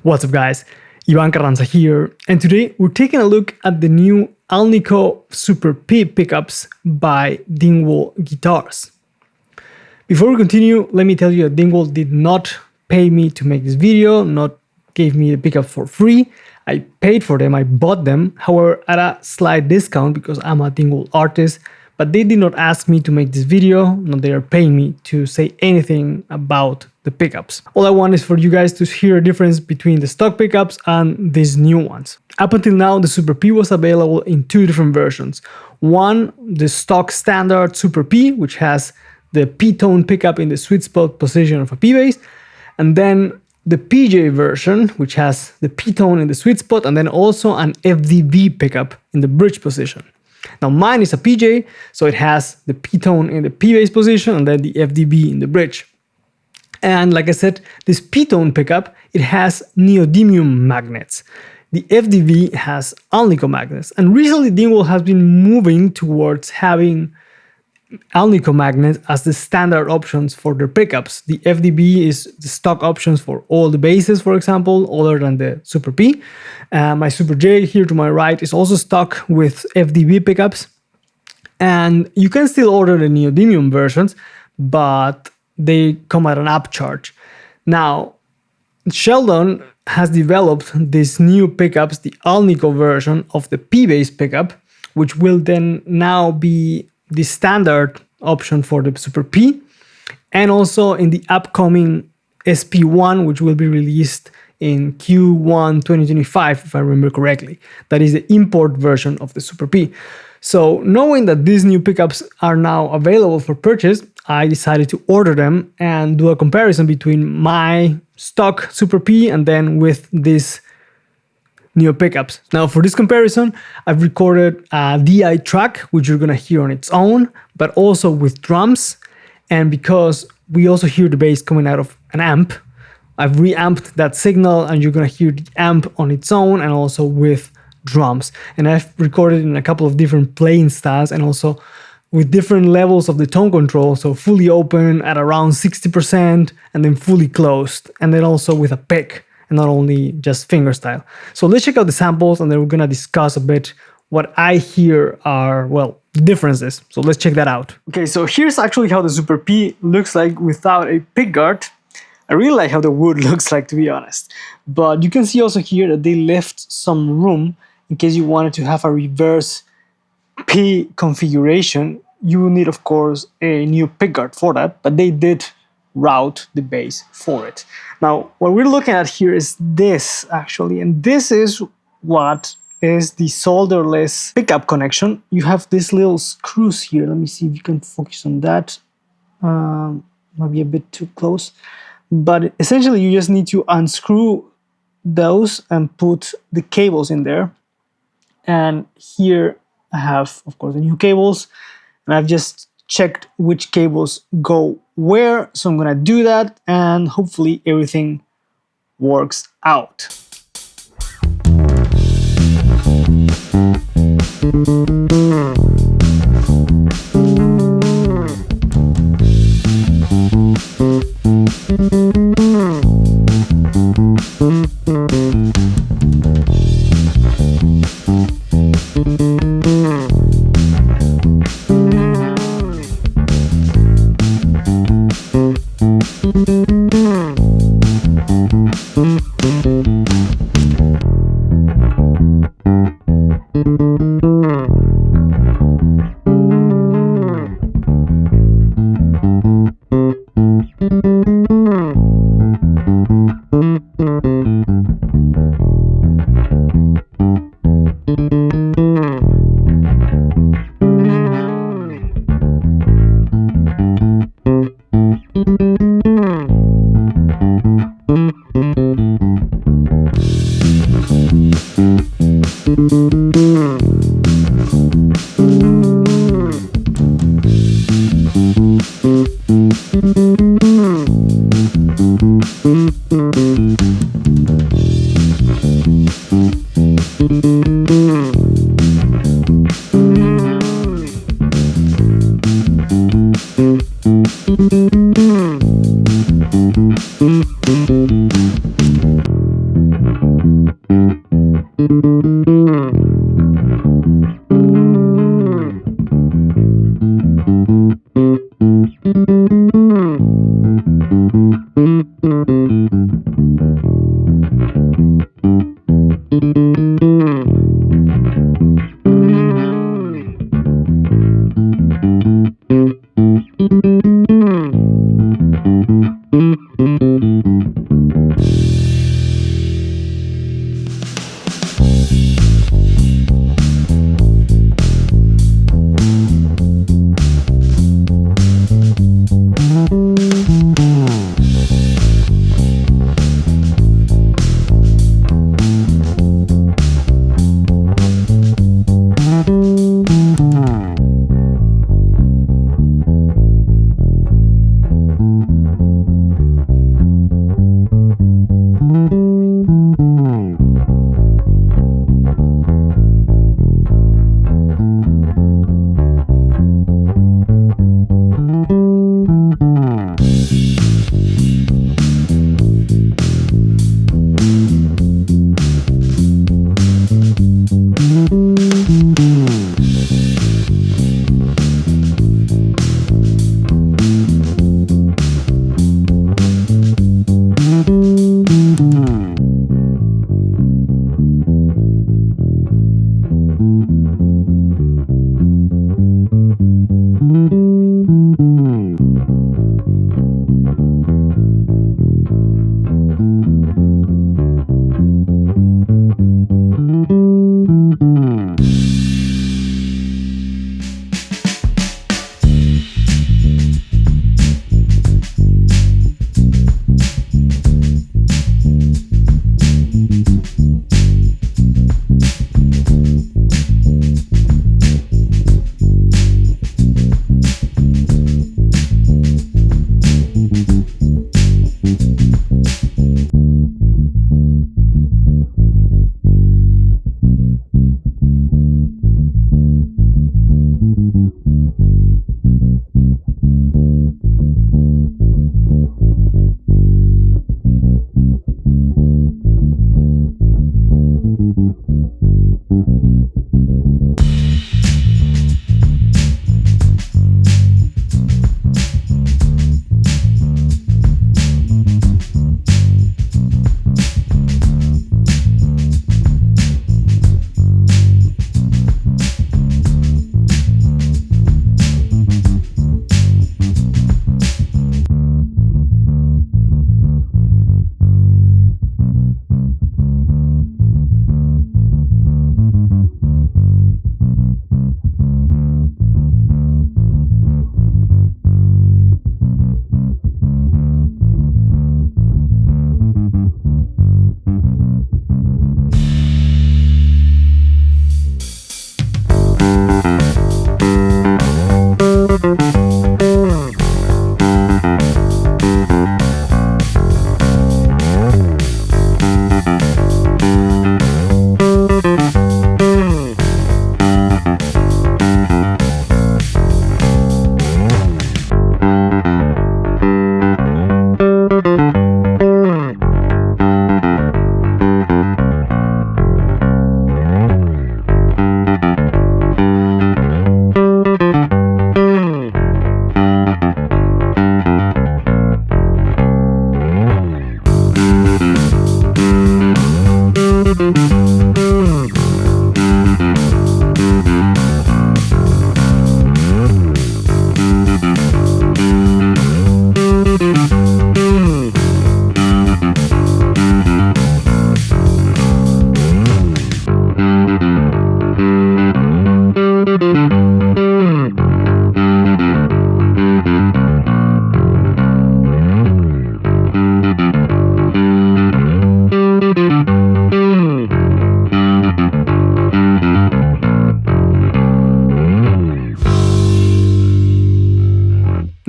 What's up guys, Ivan Carranza here, and today we're taking a look at the new Alnico Super P pickups by Dingwall guitars. Before we continue, let me tell you that Dingwall did not pay me to make this video, not gave me the pickup for free. I paid for them, I bought them, however at a slight discount because I'm a Dingwall artist, but they did not ask me to make this video, not they are paying me to say anything about the pickups. All I want is for you guys to hear a difference between the stock pickups and these new ones. Up until now, the Super P was available in two different versions. One, the stock standard Super P, which has the P-tone pickup in the sweet spot position of a P-bass, and then the PJ version, which has the P-tone in the sweet spot and then also an FDB pickup in the bridge position. Now mine is a PJ, so it has the P-tone in the P-bass position and then the FDB in the bridge. And like I said, this P-tone pickup, it has neodymium magnets. The FDB has Alnico magnets. And recently Dingwall has been moving towards having Alnico magnets as the standard options for their pickups. The FDB is the stock options for all the basses, for example, other than the Super P. My Super J here to my right is also stock with FDB pickups. And you can still order the neodymium versions, but they come at an upcharge. Now, Sheldon has developed these new pickups, the Alnico version of the P-bass pickup, which will then now be the standard option for the Super P, and also in the upcoming SP1, which will be released in Q1 2025, if I remember correctly. That is the import version of the Super P. So knowing that these new pickups are now available for purchase, I decided to order them and do a comparison between my stock Super P and then with these new pickups. Now for this comparison, I've recorded a DI track, which you're gonna hear on its own, but also with drums. And because we also hear the bass coming out of an amp, I've reamped that signal and you're gonna hear the amp on its own and also with drums. And I've recorded in a couple of different playing styles and also with different levels of the tone control. So fully open at around 60% and then fully closed. And then also with a pick, and not only just fingerstyle. So let's check out the samples and then we're gonna discuss a bit what I hear are, well, the differences. So let's check that out. Okay, so here's actually how the Super P looks like without a pickguard. I really like how the wood looks like, to be honest. But you can see also here that they left some room in case you wanted to have a reverse P configuration. You will need, of course, a new pickguard for that, but they did route the bass for it. Now, what we're looking at here is this, actually, and this is what is the solderless pickup connection. You have these little screws here. Let me see if you can focus on that. Might be a bit too close. But essentially, you just need to unscrew those and put the cables in there. And here I have, of course, the new cables. And I've just checked which cables go where. So I'm gonna do that and hopefully everything works out.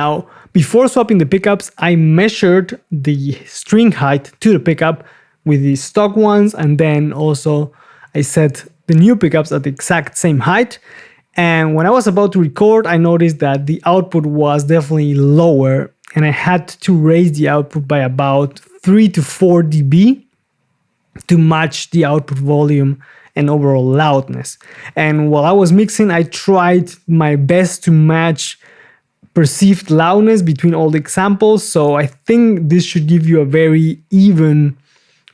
Now, before swapping the pickups, I measured the string height to the pickup with the stock ones, and then also I set the new pickups at the exact same height. And when I was about to record, I noticed that the output was definitely lower, and I had to raise the output by about 3 to 4 dB to match the output volume and overall loudness. And while I was mixing, I tried my best to match perceived loudness between all the examples. So I think this should give you a very even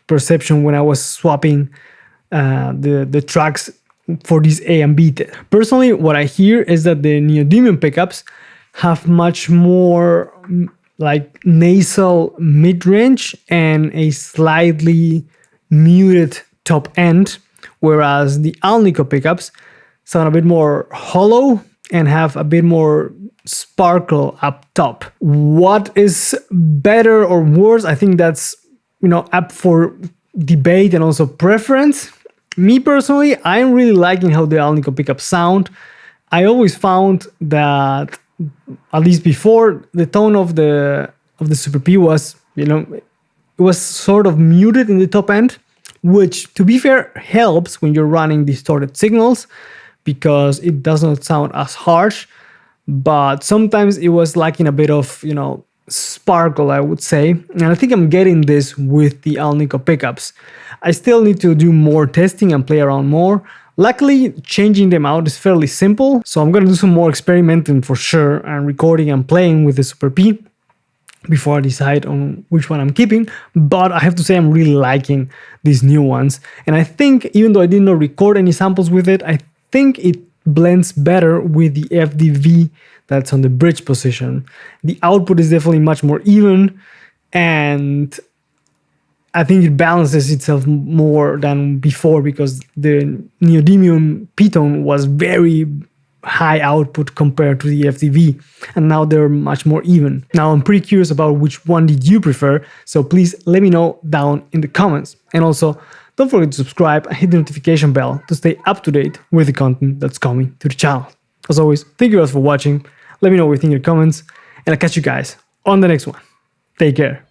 perception when I was swapping the tracks for this A and B test. Personally, what I hear is that the neodymium pickups have much more like nasal mid-range and a slightly muted top end, whereas the Alnico pickups sound a bit more hollow and have a bit more sparkle up top. What is better or worse? I think that's, up for debate and also preference. Me personally, I'm really liking how the Alnico pickups sound. I always found that, at least before, the tone of the Super P was, it was sort of muted in the top end, which, to be fair, helps when you're running distorted signals because it does not sound as harsh. But sometimes it was lacking a bit of, sparkle, I would say. And I think I'm getting this with the Alnico pickups. I still need to do more testing and play around more. Luckily, changing them out is fairly simple, so I'm going to do some more experimenting for sure and recording and playing with the Super P before I decide on which one I'm keeping. But I have to say I'm really liking these new ones. And I think, even though I did not record any samples with it, I think it blends better with the FDV that's on the bridge position. The output is definitely much more even, and I think it balances itself more than before because the neodymium P-tone was very high output compared to the FDV, and now they're much more even. Now I'm pretty curious about which one did you prefer, so please let me know down in the comments. And also, don't forget to subscribe and hit the notification bell to stay up to date with the content that's coming to the channel. As always, thank you guys for watching. Let me know what you think in the comments, and I'll catch you guys on the next one. Take care.